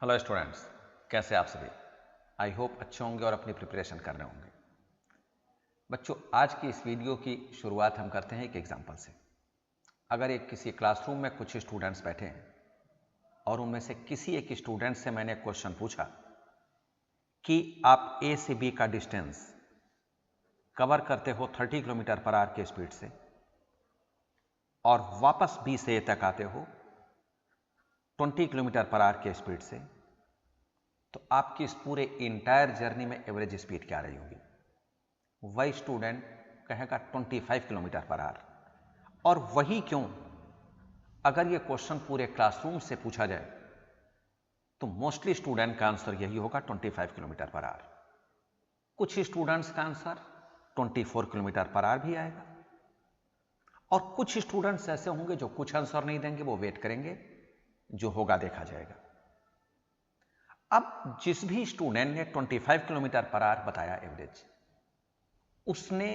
Hello students, कैसे आप सभी। आई होप अच्छे होंगे और अपनी प्रिपरेशन कर रहे होंगे। बच्चों, आज की इस वीडियो की शुरुआत हम करते हैं एक एग्जांपल से। अगर एक किसी क्लासरूम में कुछ स्टूडेंट्स बैठे हैं और उनमें से किसी एक स्टूडेंट से मैंने क्वेश्चन पूछा कि आप ए से बी का डिस्टेंस कवर करते हो 30 किलोमीटर पर आवर के स्पीड से और वापस बी से ए तक आते हो 20 किलोमीटर पर आवर के स्पीड से, तो आपकी इस पूरे इंटायर जर्नी में एवरेज स्पीड क्या रही होगी। वही स्टूडेंट कहेगा 25 किलोमीटर पर आवर। और वही क्यों, अगर ये क्वेश्चन पूरे क्लासरूम से पूछा जाए तो मोस्टली स्टूडेंट का आंसर यही होगा 25 किलोमीटर पर आवर। कुछ स्टूडेंट्स का आंसर 24 किलोमीटर पर आवर भी आएगा और कुछ स्टूडेंट्स ऐसे होंगे जो कुछ आंसर नहीं देंगे, वो वेट करेंगे, जो होगा देखा जाएगा। अब जिस भी स्टूडेंट ने 25 किलोमीटर पर आवर बताया एवरेज, उसने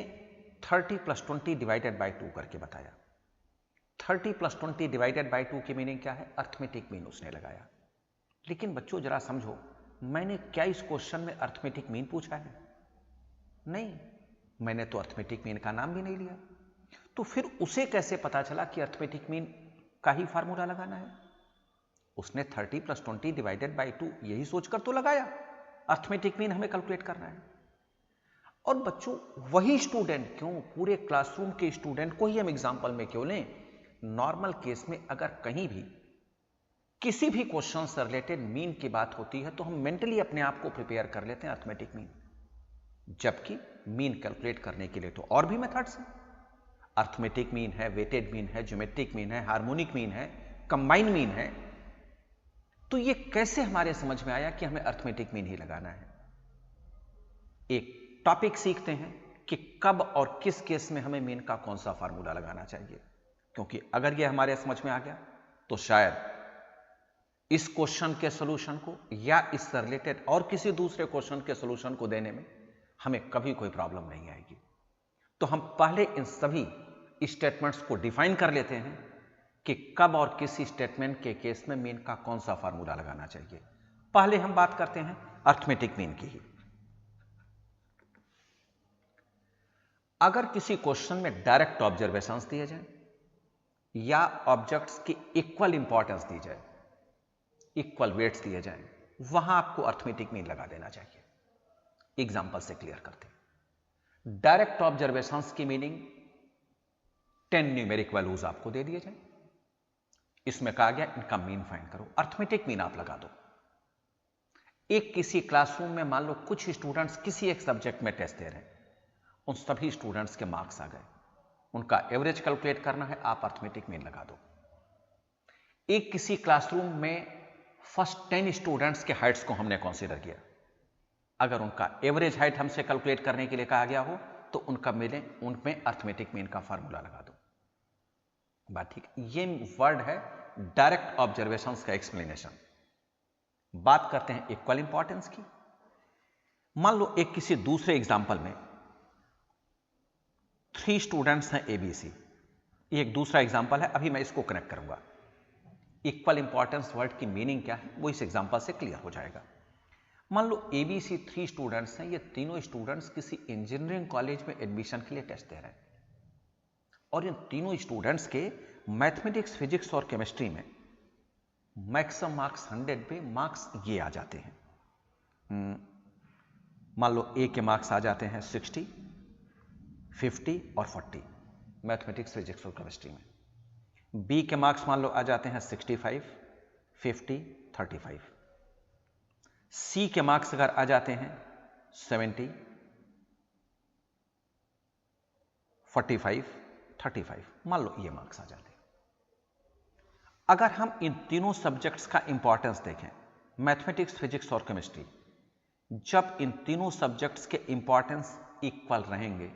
30 + 20 डिवाइडेड बाई 2 करके बताया। 30 + 20 डिवाइडेड बाई 2 की मीनिंग क्या है? अर्थमेटिक मीन उसने लगाया। लेकिन बच्चों जरा समझो, मैंने क्या इस क्वेश्चन में अर्थमेटिक मीन पूछा है? नहीं, मैंने तो अर्थमेटिक मीन का नाम भी नहीं लिया। तो फिर उसे कैसे पता चला कि अर्थमेटिक मीन का ही फार्मूला लगाना है? उसने 30 + 20 डिवाइडेड बाई 2 यही सोचकर तो लगाया, अर्थमेटिक मीन हमें कैलकुलेट करना है। और बच्चों वही स्टूडेंट क्यों, पूरे क्लासरूम के स्टूडेंट को ही हम एग्जांपल में क्यों लें, नॉर्मल केस में अगर कहीं भी किसी भी क्वेश्चन से रिलेटेड मीन की बात होती है तो हम मेंटली अपने आप को प्रिपेयर कर लेते हैं अर्थमेटिक मीन। जबकि मीन कैलकुलेट करने के लिए तो और भी मेथड्स हैं। अर्थमेटिक मीन है, वेटेड मीन है, ज्योमेट्रिक मीन है, हार्मोनिक मीन है, कंबाइन मीन है। तो ये कैसे हमारे समझ में आया कि हमें अर्थमेटिक मीन ही लगाना है? एक टॉपिक सीखते हैं कि कब और किस केस में हमें मीन का कौन सा फार्मूला लगाना चाहिए, क्योंकि अगर यह हमारे समझ में आ गया तो शायद इस क्वेश्चन के सॉल्यूशन को या इससे रिलेटेड और किसी दूसरे क्वेश्चन के सॉल्यूशन को देने में हमें कभी कोई प्रॉब्लम नहीं आएगी। तो हम पहले इन सभी स्टेटमेंट्स को डिफाइन कर लेते हैं कि कब और किस स्टेटमेंट के केस में मीन का कौन सा फार्मूला लगाना चाहिए। पहले हम बात करते हैं अर्थमेटिक मीन की ही। अगर किसी क्वेश्चन में डायरेक्ट ऑब्जर्वेशंस दिए जाए या ऑब्जेक्ट्स की इक्वल इंपॉर्टेंस दी जाए, इक्वल वेट्स दिए जाएं, वहां आपको अर्थमेटिक मीन लगा देना चाहिए। एग्जांपल से क्लियर करते हैं। डायरेक्ट ऑब्जर्वेशंस की मीनिंग 10 न्यूमेरिक वैल्यूज आपको दे दिए जाए, इसमें कहा गया इनका मीन फाइंड करो, अर्थमेटिक मीन आप लगा दो। एक किसी क्लासरूम में मान लो कुछ स्टूडेंट्स किसी एक सब्जेक्ट में टेस्ट दे रहे हैं, उन सभी स्टूडेंट्स के मार्क्स आ गए, उनका एवरेज कैलकुलेट करना है, आप अर्थमेटिक मीन लगा दो। एक किसी क्लासरूम में फर्स्ट 10 स्टूडेंट्स के हाइट्स को हमने कंसीडर किया, अगर उनका एवरेज हाइट हमसे कैलकुलेट करने के लिए कहा गया हो तो उनका मिले, उनमें अर्थमेटिक मीन का फार्मूला लगा दो। बात ठीक। ये वर्ड है डायरेक्ट ऑब्जर्वेशंस का एक्सप्लेनेशन। बात करते हैं इक्वल इंपॉर्टेंस की। मान लो एक किसी दूसरे एग्जांपल में 3 स्टूडेंट्स हैं एबीसी, ये एक दूसरा एग्जांपल है, अभी मैं इसको कनेक्ट करूंगा। इक्वल इंपॉर्टेंस वर्ड की मीनिंग क्या है वो इस एग्जांपल से क्लियर हो जाएगा। मान लो एबीसी 3 स्टूडेंट्स हैं, ये तीनों स्टूडेंट्स किसी इंजीनियरिंग कॉलेज में एडमिशन के लिए टेस्ट दे रहे हैं और इन तीनों स्टूडेंट्स के मैथमेटिक्स, फिजिक्स और केमिस्ट्री में मैक्सिमम मार्क्स 100 पे मार्क्स ये आ जाते हैं। मान लो ए के मार्क्स आ जाते हैं 60, 50 और 40 मैथमेटिक्स, फिजिक्स और केमिस्ट्री में। बी के मार्क्स मान लो आ जाते हैं 65, 50, 35। सी के मार्क्स अगर आ जाते हैं 70, 45, 35, मान लो ये मार्क्स आ जाते हैं। अगर हम इन तीनों सब्जेक्ट्स का इंपॉर्टेंस देखें, मैथमेटिक्स, फिजिक्स और केमिस्ट्री, जब इन तीनों सब्जेक्ट्स के इंपॉर्टेंस इक्वल रहेंगे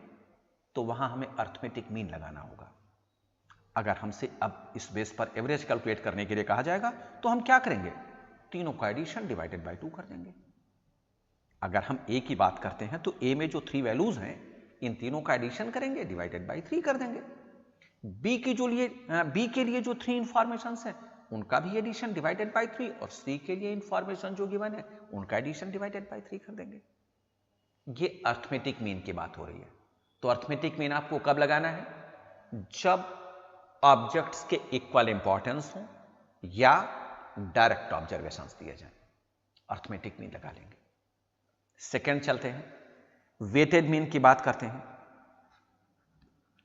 तो वहां हमें अर्थमेटिक मीन लगाना होगा। अगर हमसे अब इस बेस पर एवरेज कैलकुलेट करने के लिए कहा जाएगा तो हम क्या करेंगे? तीनों का एडिशन डिवाइडेड बाय 2 कर देंगे। अगर हम ए की बात करते हैं तो ए में जो 3 वैल्यूज हैं, इन तीनों का एडिशन करेंगे, डिवाइडेड बाय 3 कर देंगे। बी के लिए जो 3 इंफॉर्मेशन है, उनका भी एडिशन डिवाइडेड बाय 3 और सी के लिए इंफॉर्मेशन जो गिवन है उनका एडिशन डिवाइडेड बाय 3 कर देंगे। ये अर्थमेटिक मीन की बात हो रही है। तो अर्थमेटिक मीन आपको कब लगाना है? जब ऑब्जेक्ट्स के इक्वल इंपॉर्टेंस हो या डायरेक्ट ऑब्जर्वेशंस दिए जाएं, अर्थमेटिक मीन लगा लेंगे। सेकंड चलते हैं, वेटेड मीन की बात करते हैं,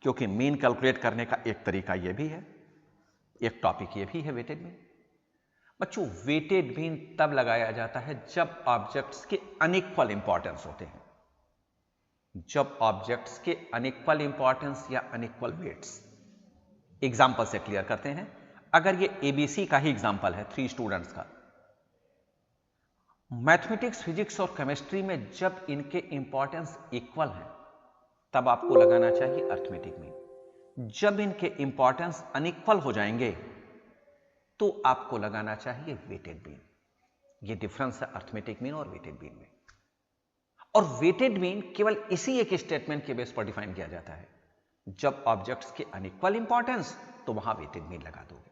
क्योंकि मीन कैलकुलेट करने का एक तरीका यह भी है, एक टॉपिक यह भी है वेटेड मीन। बच्चों, वेटेड मीन तब लगाया जाता है जब ऑब्जेक्ट्स के अनइक्वल इंपॉर्टेंस होते हैं। जब ऑब्जेक्ट्स के अनइक्वल इंपॉर्टेंस या अनइक्वल वेट्स। एग्जाम्पल से क्लियर करते हैं। अगर ये एबीसी का ही एग्जाम्पल है 3 स्टूडेंट्स का, मैथमेटिक्स, फिजिक्स और केमिस्ट्री में जब इनके इंपॉर्टेंस इक्वल हैं तब आपको लगाना चाहिए अर्थमेटिक मीन। जब इनके इंपॉर्टेंस अनइक्वल हो जाएंगे तो आपको लगाना चाहिए वेटेड मीन। ये डिफरेंस है अर्थमेटिक मीन और वेटेड मीन में। और वेटेड मीन केवल इसी एक स्टेटमेंट के बेस पर डिफाइन किया जाता है। जब ऑब्जेक्ट्स के अनइक्वल इंपॉर्टेंस तो वहां वेटेड मीन लगा दोगे।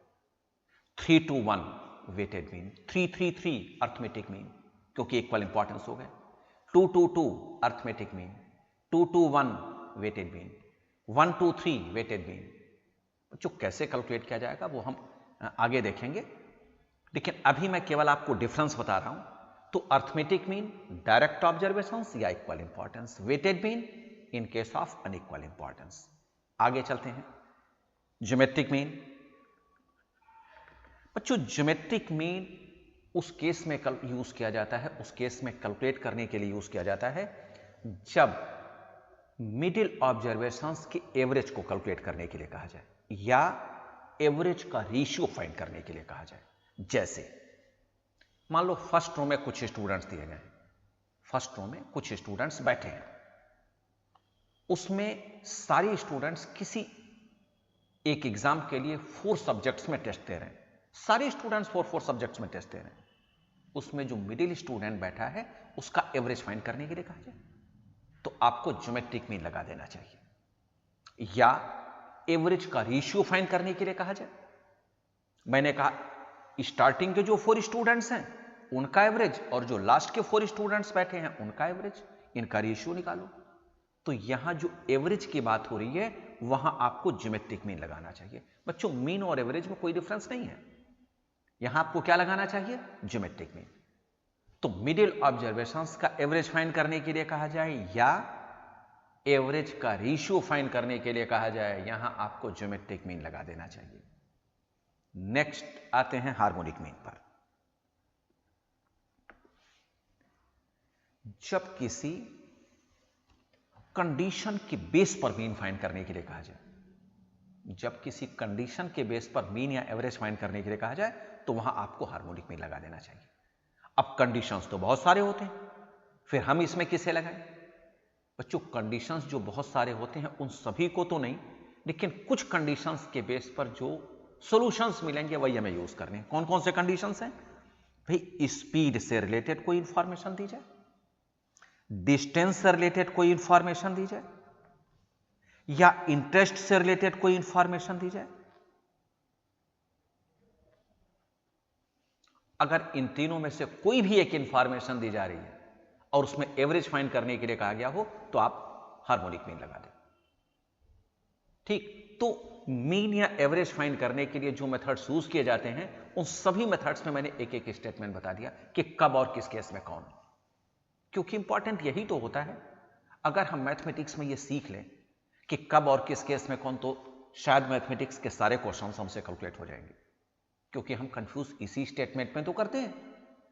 3 to 1 weighted mean, 3 3 3 arithmetic mean, क्योंकि इक्वल इंपॉर्टेंस हो गए। 2 2 2 arithmetic mean, 2 2 1 weighted mean, 1 2 3 weighted mean. जो कैसे कैलकुलेट किया जाएगा वो हम आगे देखेंगे, लेकिन अभी मैं केवल आपको डिफरेंस बता रहा हूं। तो अर्थमेटिक मीन डायरेक्ट ऑब्जर्वेशंस या equal importance, weighted mean in case of unequal importance. आगे चलते हैं, ज्योमेट्रिक मीन। बच्चों, ज्योमेट्रिक मीन उस केस में यूज किया जाता है, उस केस में कैलकुलेट करने के लिए यूज किया जाता है जब मिडिल ऑब्जर्वेशंस की एवरेज को कैलकुलेट करने के लिए कहा जाए या एवरेज का रेशियो फाइंड करने के लिए कहा जाए। जैसे मान लो फर्स्ट रो में कुछ स्टूडेंट्स दिए गए, फर्स्ट रो में कुछ स्टूडेंट्स बैठे हैं, उसमें सारे स्टूडेंट्स किसी एक एग्जाम के लिए 4 सब्जेक्ट्स में टेस्ट दे रहे हैं। सारे स्टूडेंट्स 4 सब्जेक्ट्स में टेस्ट दे रहे हैं। उसमें जो मिडिल स्टूडेंट बैठा है उसका एवरेज फाइंड करने के लिए कहा जाए तो आपको ज्योमेट्रिक मीन लगा देना चाहिए, या एवरेज का रेशियो फाइंड करने के लिए कहा जाए। मैंने कहा स्टार्टिंग के जो 4 स्टूडेंट्स हैं उनका एवरेज और जो लास्ट के 4 स्टूडेंट्स बैठे हैं उनका एवरेज, इनका रेशियो निकालो। तो यहां जो एवरेज की बात हो रही है वहां आपको ज्योमेट्रिक मीन लगाना चाहिए। बच्चों, मीन और एवरेज में कोई डिफरेंस नहीं है, यहां आपको क्या लगाना चाहिए? Geometric mean. तो मिडिल ऑब्जर्वेशंस का एवरेज फाइंड करने के लिए कहा जाए या एवरेज का रेशियो फाइंड करने के लिए कहा जाए, यहां आपको ज्योमेट्रिक मीन लगा देना चाहिए। नेक्स्ट आते हैं हार्मोनिक मीन पर। जब किसी कंडीशन के बेस पर मीन फाइंड करने के लिए कहा जाए, जब किसी कंडीशन के बेस पर मीन या एवरेज फाइंड करने के लिए कहा जाए तो वहां आपको हार्मोनिक मीन लगा देना चाहिए। अब कंडीशंस तो बहुत सारे होते हैं, फिर हम इसमें किसे लगाएं? बच्चों, कंडीशंस जो बहुत सारे होते हैं उन सभी को तो नहीं, लेकिन कुछ कंडीशंस के बेस पर जो सॉल्यूशंस मिलेंगे वही हमें यूज करने हैं। कौन कौन से कंडीशंस हैं भाई? स्पीड से रिलेटेड कोई इंफॉर्मेशन दी जाए, डिस्टेंस से रिलेटेड कोई इंफॉर्मेशन दी जाए, या इंटरेस्ट से रिलेटेड कोई इंफॉर्मेशन दी जाए। अगर इन तीनों में से कोई भी एक इंफॉर्मेशन दी जा रही है और उसमें एवरेज फाइंड करने के लिए कहा गया हो तो आप हार्मोनिक मीन लगा दें। ठीक, तो मीन या एवरेज फाइंड करने के लिए जो मेथड्स यूज किए जाते हैं उन सभी मेथड्स में मैंने एक एक स्टेटमेंट बता दिया कि कब और किस केस में कौन, क्योंकि इंपॉर्टेंट यही तो होता है। अगर हम मैथमेटिक्स में ये सीख लें कि कब और किस केस में कौन, तो शायद मैथमेटिक्स के सारे क्वेश्चंस हमसे कैलकुलेट हो जाएंगे, क्योंकि हम कंफ्यूज इसी स्टेटमेंट में तो करते हैं,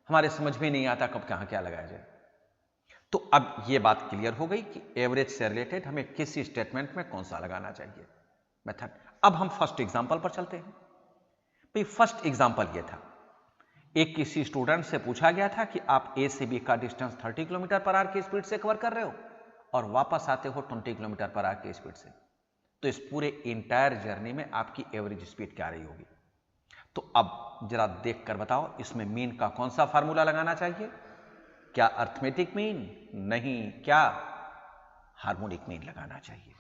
हमारे समझ में नहीं आता कब कहां क्या लगाया जाए। तो अब यह बात क्लियर हो गई कि एवरेज से रिलेटेड हमें किस स्टेटमेंट में कौन सा लगाना चाहिए मेथड। अब हम फर्स्ट एग्जांपल पर चलते हैं। भाई, फर्स्ट एग्जांपल यह था, एक किसी स्टूडेंट से पूछा गया था कि आप ए से बी का डिस्टेंस 30 किलोमीटर पर आवर की स्पीड से कवर कर रहे हो और वापस आते हो 20 किलोमीटर पर आवर की स्पीड से, तो इस पूरे इंटायर जर्नी में आपकी एवरेज स्पीड क्या रही होगी। तो अब जरा देख कर बताओ, इसमें मीन का कौन सा फार्मूला लगाना चाहिए? क्या अर्थमेटिक मीन? नहीं, क्या हार्मोनिक मीन लगाना चाहिए।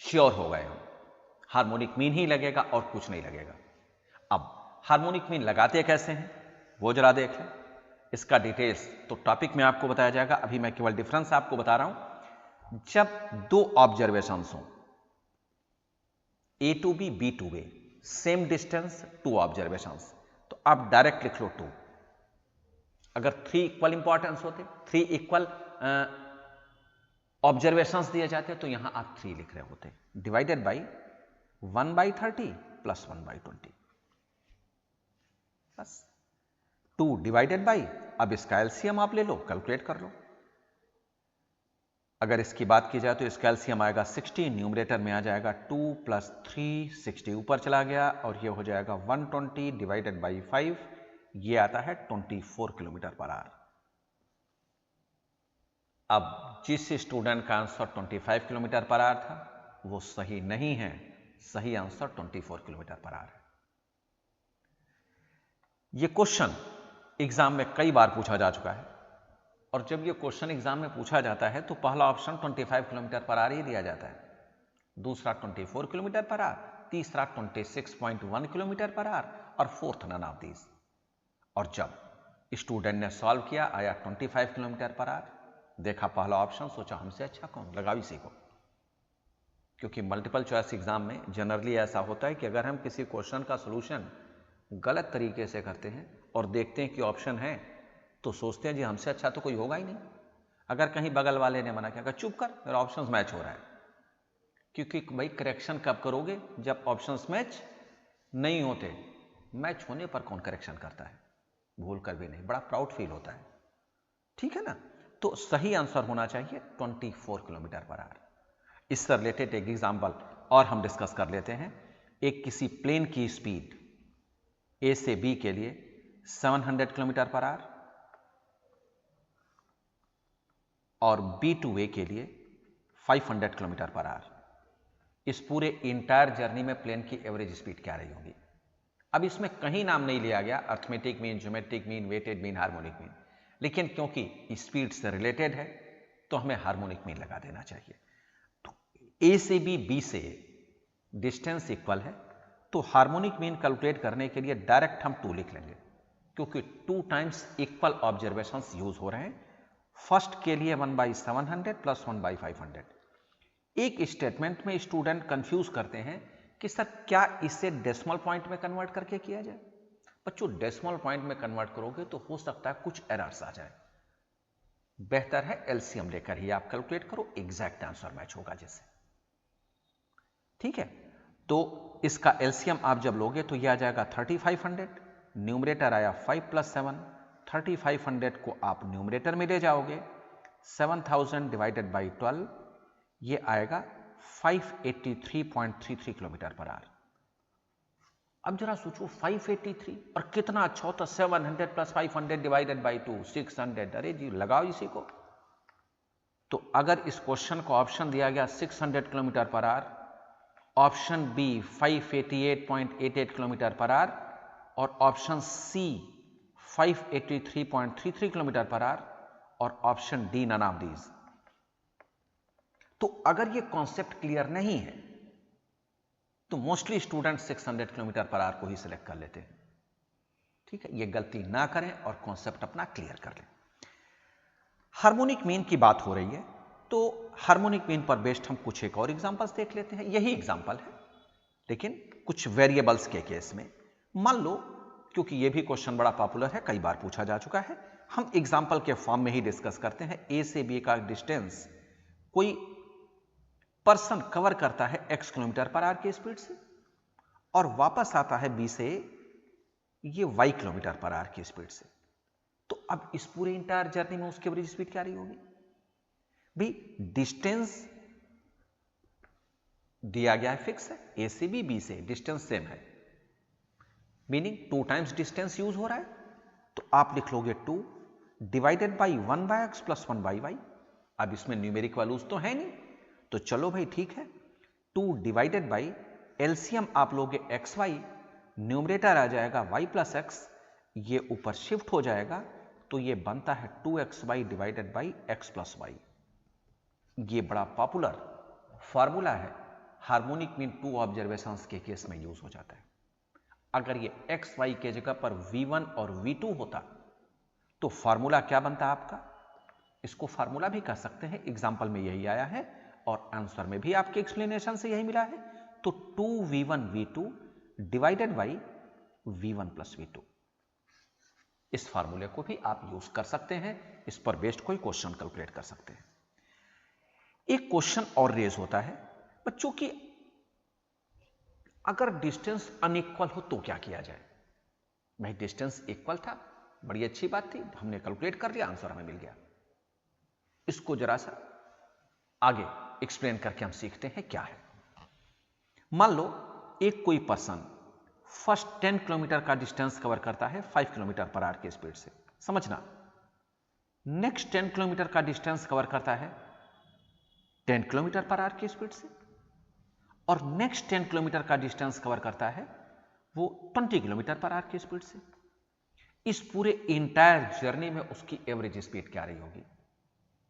श्योर हो गए हम, हार्मोनिक मीन ही लगेगा और कुछ नहीं लगेगा। अब हार्मोनिक मीन लगाते कैसे हैं वो जरा देख लें। इसका डिटेल्स तो टॉपिक में आपको बताया जाएगा, अभी मैं केवल डिफरेंस आपको बता रहा हूं। जब दो ऑब्जर्वेशंस हो a to b b to a, same distance to observations, तो आप डायरेक्ट लिख लो 2। अगर 3 इक्वल इंपॉर्टेंस होते, 3 इक्वल ऑब्जर्वेशंस दिए जाते तो यहां आप 3 लिख रहे होते, डिवाइडेड बाई 1/30 प्लस 1/20, बस 2 डिवाइडेड बाई, अब इसका एलसीएम आप ले लो, कैलकुलेट कर लो। अगर इसकी बात की जाए तो इसका एलसीएम आएगा 60, न्यूमरेटर में आ जाएगा 2 + 3, 60 ऊपर चला गया और ये हो जाएगा 120 डिवाइडेड बाई 5, ये आता है 24 किलोमीटर पर आवर। अब जिस स्टूडेंट का आंसर 25 किलोमीटर पर आवर था वो सही नहीं है, सही आंसर 24 किलोमीटर पर आवर है। ये क्वेश्चन एग्जाम में कई बार पूछा जा चुका है और जब ये क्वेश्चन एग्जाम में पूछा जाता है तो पहला ऑप्शन 25 किलोमीटर पर आवर ही दिया जाता है, दूसरा 24 किलोमीटर पर आवर, तीसरा 26.1 किलोमीटर पर आवर और फोर्थ नन ऑफ दीज। और जब स्टूडेंट ने सॉल्व किया आया 25 किलोमीटर पर आवर, देखा पहला ऑप्शन, सोचा हमसे अच्छा कौन, लगाओ इसी को। क्योंकि मल्टीपल चॉइस एग्जाम में जनरली ऐसा होता है कि अगर हम किसी क्वेश्चन का सॉल्यूशन गलत तरीके से करते हैं और देखते हैं कि ऑप्शन है तो सोचते हैं जी हमसे अच्छा तो कोई होगा ही नहीं। अगर कहीं बगल वाले ने मना किया, चुप कर मेरा ऑप्शंस मैच हो रहा है, क्योंकि भाई करेक्शन कब करोगे, जब ऑप्शंस मैच नहीं होते। मैच होने पर कौन करेक्शन करता है, भूल कर भी नहीं, बड़ा प्राउड फील होता है, ठीक है ना। तो सही आंसर होना चाहिए 24 किलोमीटर पर आवर। इससे रिलेटेड एक एग्जाम्पल और हम डिस्कस कर लेते हैं। एक किसी प्लेन की स्पीड ए से बी के लिए 700 किलोमीटर पर आवर और बी टू ए के लिए 500 किलोमीटर पर आवर। इस पूरे इंटायर जर्नी में प्लेन की एवरेज स्पीड क्या रही होगी। अब इसमें कहीं नाम नहीं लिया गया arithmetic mean, geometric mean, weighted mean, harmonic mean, लेकिन क्योंकि स्पीड से रिलेटेड है तो हमें हार्मोनिक मीन लगा देना चाहिए। तो ए से बी, बी से डिस्टेंस इक्वल है तो हार्मोनिक मीन कैलकुलेट करने के लिए डायरेक्ट हम 2 लिख लेंगे, क्योंकि 2 टाइम्स इक्वल ऑब्जर्वेशंस यूज हो रहे हैं। फर्स्ट के लिए 1/700 प्लस 1/500। एक स्टेटमेंट में स्टूडेंट कंफ्यूज करते हैं कि सर क्या इसे डेसिमल पॉइंट में कन्वर्ट करके किया जाए। बच्चों डेसिमल पॉइंट में कन्वर्ट करोगे तो हो सकता है कुछ एरर्स आ जाए, बेहतर है एलसीएम लेकर ही आप कैलकुलेट करो, एग्जैक्ट आंसर मैच होगा जिससे, ठीक है। तो इसका एलसीएम आप जब लोगे तो यह आ जाएगा 3500, न्यूमरेटर आया 5 + 7, 3500 को आप न्यूमरेटर में ले जाओगे, 7000 डिवाइडेड बाई 12, ये आएगा 583.33 किलोमीटर पर आवर। अब जरा सोचो 583 और कितना अच्छा होता 700 + 500 डिवाइडेड बाई 2, 600। अरे जी लगाओ इसी को। तो अगर इस क्वेश्चन को ऑप्शन दिया गया 600 kilometre per hour, option b 588.88 kilometre per hour और option c 583.33 kilometre per hour और option d none of these, तो अगर ये कॉन्सेप्ट क्लियर नहीं है तो mostly student 600 kilometre per hour को ही सिलेक्ट कर लेते हैं, ठीक है। ये गलती ना करें और कॉन्सेप्ट अपना क्लियर कर लें। हार्मोनिक मीन की बात हो रही है तो हार्मोनिक मीन पर बेस्ड हम कुछ एक और एग्जांपल्स देख लेते हैं। यही एग्जांपल है लेकिन कुछ वेरिएबल्स के केस में। मान लो, क्योंकि ये भी क्वेश्चन बड़ा पॉपुलर है, कई बार पूछा जा चुका है, हम एग्जांपल के फॉर्म में ही डिस्कस करते हैं। ए से बी का डिस्टेंस कोई पर्सन कवर करता है x किलोमीटर पर आवर की स्पीड से और वापस आता है बी से ये y किलोमीटर पर आवर की स्पीड से, तो अब इस पूरे इंटायर जर्नी में उसकी एवरेज स्पीड क्या रही होगी भी। डिस्टेंस दिया गया है, फिक्स है, ए से बी से डिस्टेंस सेम है, मीनिंग 2 टाइम्स डिस्टेंस यूज हो रहा है, तो आप लिख लोगे 2 divided by 1/x plus 1/y। अब इसमें न्यूमेरिक वैल्यूज तो है नहीं, तो चलो भाई ठीक है, 2 डिवाइडेड बाई एलसीएम आप लोगे xy, न्यूमरेटर आ जाएगा y प्लस x, ये ऊपर शिफ्ट हो जाएगा तो ये बनता है 2xy divided by x plus y। ये बड़ा पॉपुलर फॉर्मूला है हार्मोनिक मीन टू ऑब्जर्वेशंस के केस में यूज हो जाता है। अगर ये एक्स वाई के जगह पर V1 और V2 होता तो फॉर्मूला क्या बनता आपका? इसको फॉर्मूला भी कह सकते हैं, एग्जाम्पल में यही आया है और आंसर में भी आपके एक्सप्लेनेशन से यही मिला है। तो 2V1 V2 divided by V1 plus V2, इस फार्मूले को भी आप यूज कर सकते हैं। इस पर बेस्ड कोई क्वेश्चन कैलकुलेट कर सकते हैं। एक क्वेश्चन और रेज होता है बच्चों की, अगर डिस्टेंस अनइक्वल हो तो क्या किया जाए? भाई डिस्टेंस इक्वल था, बड़ी अच्छी बात थी, हमने कैलकुलेट कर लिया, आंसर हमें मिल गया। इसको जरा सा आगे एक्सप्लेन करके हम सीखते हैं क्या है। मान लो एक कोई पर्सन फर्स्ट 10 किलोमीटर का डिस्टेंस कवर करता है 5 किलोमीटर पर आवर की स्पीड से, समझना। नेक्स्ट 10 किलोमीटर का डिस्टेंस कवर करता है 10 किलोमीटर पर आवर की स्पीड से, और नेक्स्ट 10 किलोमीटर का डिस्टेंस कवर करता है वो 20 किलोमीटर पर आवर की स्पीड से। इस पूरे इंटायर जर्नी में उसकी एवरेज स्पीड क्या रही होगी?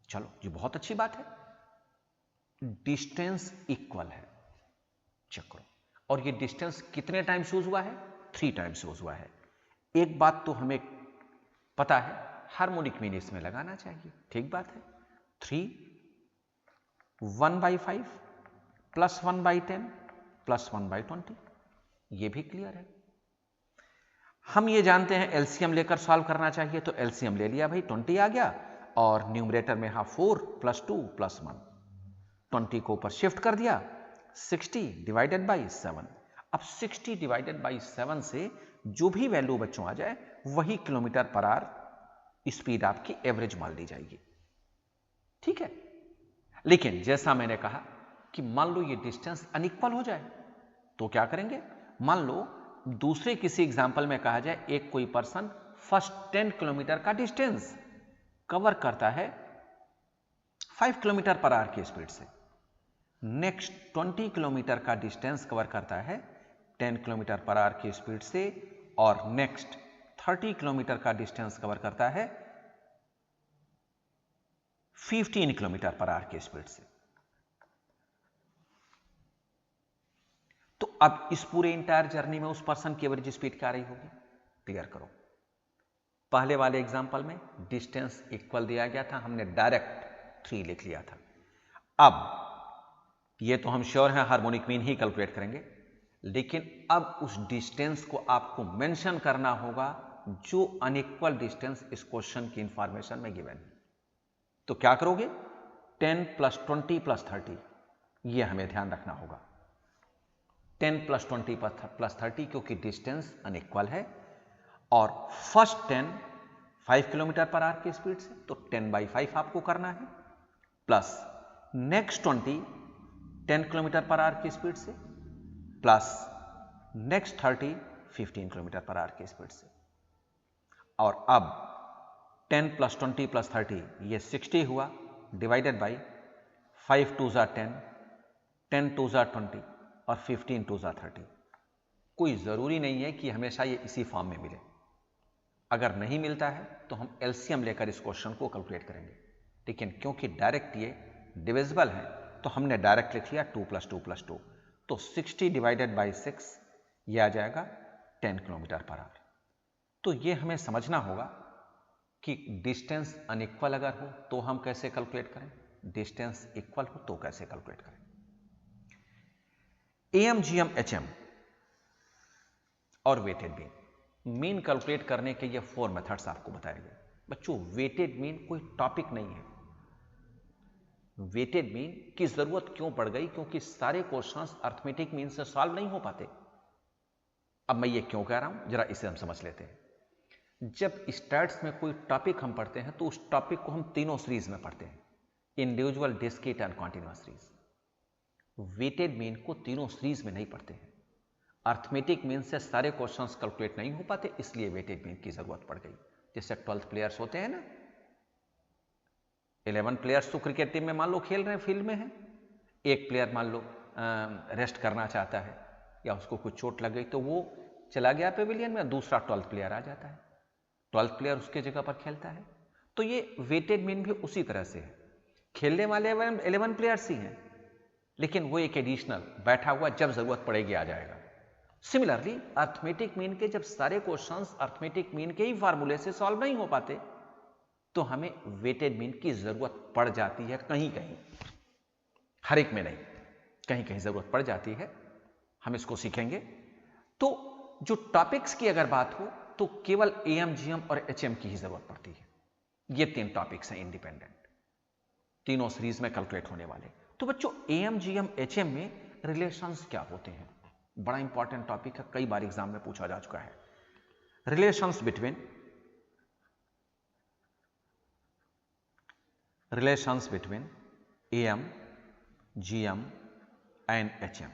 चलो ये बहुत अच्छी बात है, डिस्टेंस इक्वल है, चेक करो। और ये डिस्टेंस कितने टाइम्स यूज हुआ है? 3 टाइम्स यूज हुआ है। एक बात तो हमें पता है, हार्मोनिक मीन इसमें लगाना चाहिए, ठीक बात है। 3 1/5 प्लस 1/10 प्लस 1/20, ये भी क्लियर है। हम ये जानते हैं एलसीएम लेकर सॉल्व करना चाहिए, तो एलसीएम ले लिया भाई, 20 आ गया, और न्यूमरेटर में 4 + 2 + 1, 20 को ऊपर शिफ्ट कर दिया, 60 डिवाइडेड बाई 7। अब 60 डिवाइडेड बाई 7 से जो भी वैल्यू बच्चों आ जाए वही किलोमीटर पर आवर स्पीड आपकी एवरेज मान ली जाएगी, ठीक है। लेकिन जैसा मैंने कहा कि मान लो ये डिस्टेंस अनइक्वल हो जाए तो क्या करेंगे? मान लो दूसरे किसी एग्जाम्पल में कहा जाए एक कोई पर्सन फर्स्ट 10 किलोमीटर का डिस्टेंस कवर करता है 5 किलोमीटर पर आवर की स्पीड से, नेक्स्ट 20 किलोमीटर का डिस्टेंस कवर करता है 10 किलोमीटर पर आवर की स्पीड से, और नेक्स्ट 30 किलोमीटर का डिस्टेंस कवर करता है 15 किलोमीटर पर आवर की स्पीड से। तो अब इस पूरे इंटायर जर्नी में उस पर्सन की एवरेज स्पीड क्या रही होगी? क्लियर करो। पहले वाले एग्जांपल में डिस्टेंस इक्वल दिया गया था, हमने डायरेक्ट 3 लिख लिया था। अब ये तो हम श्योर हैं हार्मोनिक मीन ही कैलकुलेट करेंगे, लेकिन अब उस डिस्टेंस को आपको मेंशन करना होगा जो अनइक्वल डिस्टेंस इस क्वेश्चन की इंफॉर्मेशन में गिवन है। तो क्या करोगे? 10 + 20 + 30, ये हमें ध्यान रखना होगा। 10 + 20 + 30 क्योंकि डिस्टेंस अनइक्वल है, और फर्स्ट 10 5 किलोमीटर पर आवर की स्पीड से, तो 10/5 आपको करना है, plus next 20 10 kilometre per our की स्पीड से, plus next 30 15 kilometre per our की स्पीड से। और अब 10 + 20 + 30 ये 60 हुआ, डिवाइडेड बाई 5 2 * 10, 10 2 * 20 और 15 2 * 30। कोई जरूरी नहीं है कि हमेशा ये इसी फॉर्म में मिले, अगर नहीं मिलता है तो हम एलसीएम लेकर इस क्वेश्चन को कैलकुलेट करेंगे, लेकिन क्योंकि डायरेक्ट ये डिविजिबल है तो हमने डायरेक्ट लिख लिया 2 + 2 + 2, तो 60 डिवाइडेड बाई 6 ये आ जाएगा 10 किलोमीटर पर आवर। तो ये हमें समझना होगा कि डिस्टेंस अनइक्वल अगर हो तो हम कैसे कैलकुलेट करें, डिस्टेंस इक्वल हो तो कैसे कैलकुलेट करें। एएम, जीएम, एचएम और वेटेड मीन, मीन कैलकुलेट करने के ये 4 मेथड्स आपको बताए गए। बच्चों वेटेड मीन कोई टॉपिक नहीं है। वेटेड मीन की जरूरत क्यों पड़ गई? क्योंकि सारे क्वेश्चंस अर्थमेटिक मीन से सॉल्व नहीं हो पाते। अब मैं ये क्यों कह रहा हूं, जरा इसे हम समझ लेते हैं। जब स्टैट्स में कोई टॉपिक हम पढ़ते हैं तो उस टॉपिक को हम तीनों सीरीज में पढ़ते हैं, individual, discrete and continuous series. Weighted mean को तीनों सीरीज में नहीं पढ़ते हैं। अर्थमेटिक मीन से सारे क्वेश्चंस कैलकुलेट नहीं हो पाते, इसलिए वेटेड मीन की जरूरत पड़ गई। जैसे 12th प्लेयर्स होते हैं ना, 11 प्लेयर्स तो क्रिकेट टीम में मान लो खेल रहे हैं, फील्ड में है, एक प्लेयर मान लो रेस्ट करना चाहता है या उसको कुछ चोट लग गई तो वो चला गया पेविलियन में, दूसरा 12th प्लेयर आ जाता है, 12th प्लेयर उसके जगह पर खेलता है। तो ये वेटेड मीन भी उसी तरह से है। खेलने वाले 11 प्लेयर्स ही हैं, लेकिन वो एक एडिशनल बैठा हुआ, जब जरूरत पड़ेगी आ जाएगा। सिमिलरली अर्थमेटिक मीन के जब सारे क्वेश्चंस अर्थमेटिक मीन के ही फार्मूले से सॉल्व नहीं हो पाते, तो हमें वेटेड मीन की जरूरत पड़ जाती है कहीं कहीं, हर एक में नहीं, कहीं कहीं जरूरत पड़ जाती है। हम इसको सीखेंगे। तो जो टॉपिक्स की अगर बात हो तो केवल एएम, जीएम और एचएम की ही जरूरत पड़ती है। ये 3 टॉपिक्स हैं इंडिपेंडेंट, तीनों सीरीज में कैलकुलेट होने वाले। तो बच्चों एएम, जीएम, एचएम में रिलेशंस क्या होते हैं? बड़ा इंपॉर्टेंट टॉपिक है, कई बार एग्जाम में पूछा जा चुका है। Relations between AM, GM and HM.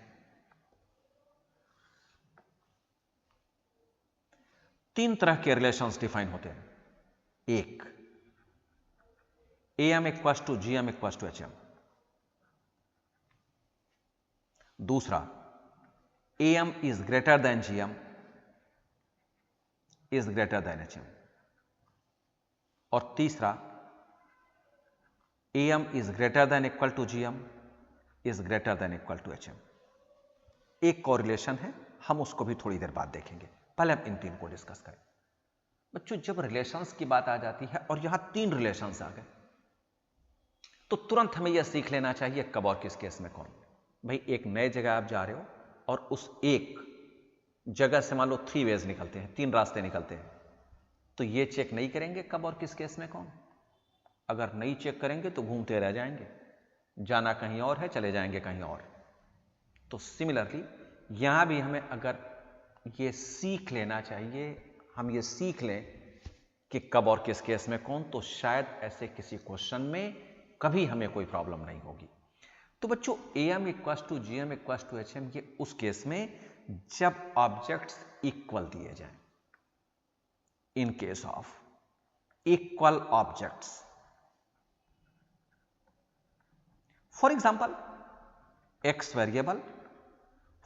3 तरह के रिलेशंस डिफाइन होते हैं। एक, AM equals to GM equals to HM. दूसरा, AM is greater than GM is greater than HM. और तीसरा, AM is greater than equal to GM is greater than equal to HM. एक correlation है, हम उसको भी थोड़ी देर बाद देखेंगे। पहले हम इन 3 को डिस्कस करें। बच्चों जब रिलेशंस की बात आ जाती है और यहां 3 रिलेशंस आ गए, तो तुरंत हमें यह सीख लेना चाहिए कब और किस केस में कौन। भाई एक नए जगह आप जा रहे हो और उस एक जगह से मान लो 3 वेज निकलते हैं, 3 रास्ते निकलते हैं, तो ये चेक नहीं करेंगे कब और किस केस में कौन। अगर नहीं चेक करेंगे तो घूमते रह जाएंगे, जाना कहीं और है, चले जाएंगे कहीं और। तो सिमिलरली यहां भी हमें अगर ये सीख लेना चाहिए, हम ये सीख लें कि कब और किस केस में कौन, तो शायद ऐसे किसी क्वेश्चन में कभी हमें कोई प्रॉब्लम नहीं होगी। तो बच्चों AM equals to GM equals to HM, ये उस केस में जब ऑब्जेक्ट्स इक्वल दिए जाएं। In case of equal objects, for example x variable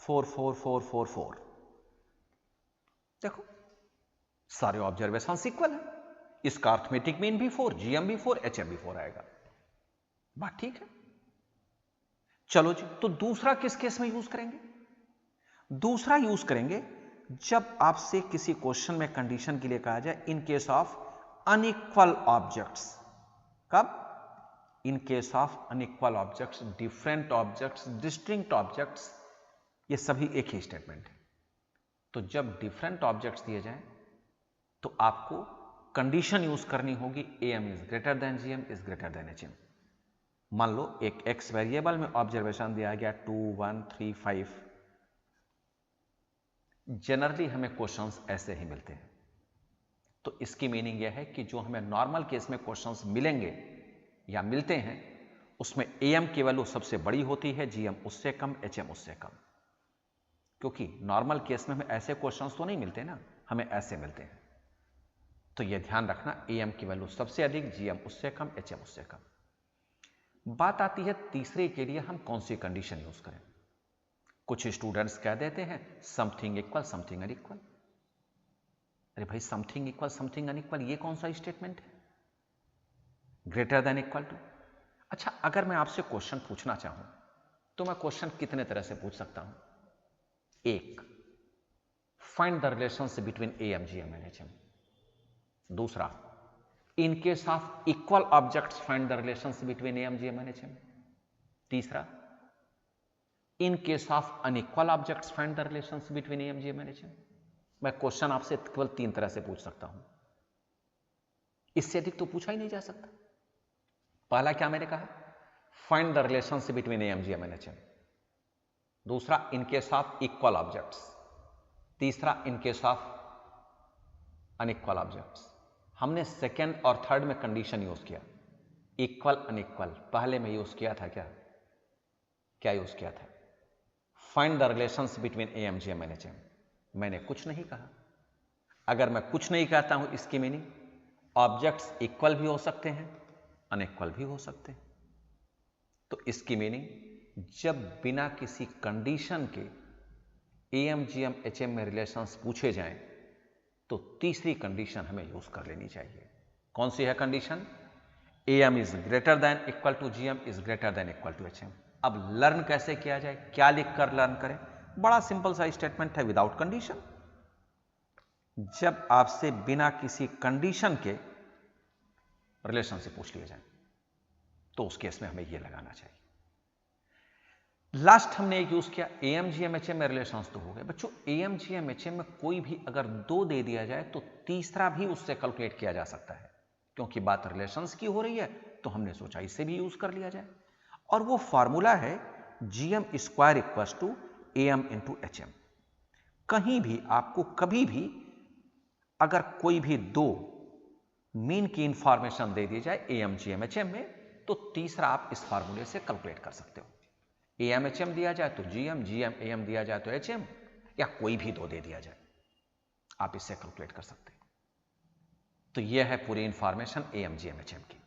4 4 4 4 4, देखो सारे ऑब्जर्वेशन इक्वल है, इसका अर्थमेटिक मीन भी 4, जीएम भी 4, एचएम भी 4 आएगा। बात ठीक है। चलो जी, तो दूसरा किस केस में यूज करेंगे? दूसरा यूज करेंगे जब आपसे किसी क्वेश्चन में कंडीशन के लिए कहा जाए in case of unequal objects. कब? In case of unequal objects, different objects, distinct objects, ये सभी एक ही स्टेटमेंट है। तो जब डिफरेंट ऑब्जेक्ट्स दिए जाएं तो आपको कंडीशन यूज करनी होगी am is greater than GM is greater than HM. मान लो एक एक्स वेरिएबल में ऑब्जर्वेशन दिया गया 2 1 3 5। जनरली हमें क्वेश्चंस ऐसे ही मिलते हैं, तो इसकी मीनिंग यह है कि जो हमें नॉर्मल केस में क्वेश्चंस मिलेंगे या मिलते हैं, उसमें एएम की वैल्यू सबसे बड़ी होती है, जीएम उससे कम, एचएम उससे कम। क्योंकि नॉर्मल केस में हमें ऐसे क्वेश्चंस तो नहीं मिलते ना, हमें ऐसे मिलते हैं। तो यह ध्यान रखना, एएम की वैल्यू सबसे अधिक, जीएम उससे कम, एचएम उससे कम। बात आती है तीसरे के लिए हम कौन सी कंडीशन यूज करें। कुछ स्टूडेंट्स कह देते हैं समथिंग इक्वल समथिंग अनइक्वल। अरे भाई समथिंग इक्वल समथिंग अनइक्वल ये कौन सा स्टेटमेंट है? Greater than equal to. अच्छा, अगर मैं आपसे क्वेश्चन पूछना चाहूं तो मैं क्वेश्चन कितने तरह से पूछ सकता हूं? एक, find the relationship between AM, GM and HM. दूसरा, in case of equal objects find the relationship between AM, GM and HM. तीसरा, in case of unequal objects find the relationship between AM, GM and HM. मैं question आपसे केवल 3 तरह से पूछ सकता हूं, इससे अधिक तो पूछा ही नहीं जा सकता। पहला क्या मैंने कहा? Find the relationship between AM, GM and HM। दूसरा, in case of equal objects. तीसरा, in case of unequal objects. हमने सेकेंड और थर्ड में कंडीशन यूज किया, इक्वल अनइक्वल। पहले में यूज किया था क्या यूज किया था? Find the relations between AM, GM and HM. मैंने कुछ नहीं कहा। अगर मैं कुछ नहीं कहता हूं, इसकी मीनिंग ऑब्जेक्ट्स इक्वल भी हो सकते हैं, अनइक्वल भी हो सकते हैं। तो इसकी मीनिंग जब बिना किसी कंडीशन के एएम, जीएम, एचएम में रिलेशंस पूछे जाएं तो तीसरी कंडीशन हमें यूज कर लेनी चाहिए। कौन सी है condition? AM is greater than equal to GM is greater than equal to HM. अब लर्न कैसे किया जाए, क्या लिखकर लर्न करें? बड़ा सिंपल सा स्टेटमेंट है, विदाउट कंडीशन। जब आपसे बिना किसी कंडीशन के रिलेशन से पूछ लिया जाए तो उस केस में हमें यह लगाना चाहिए। लास्ट हमने एक यूज किया AMGMHM में रिलेशंस तो हो गए बच्चों। AMGMHM में कोई भी अगर 2 दे दिया जाए तो तीसरा भी उससे कैलकुलेट किया जा सकता है। क्योंकि बात रिलेशंस की हो रही है तो हमने सोचा इसे भी यूज कर लिया जाए। और वो फॉर्मूला है GM square equals to AM into HM। कहीं भी आपको कभी भी अगर कोई भी 2 मीन की इंफॉर्मेशन दे दी जाए AMGMHM में तो तीसरा आप इस फॉर्मूले से कैलकुलेट कर सकते हो। AMHM दिया जाए तो GM, AM दिया जाए तो HM, या कोई भी 2 दे दिया जाए, आप इससे कैलकुलेट कर सकते हैं। तो यह है पूरी इंफॉर्मेशन AMGMHM की।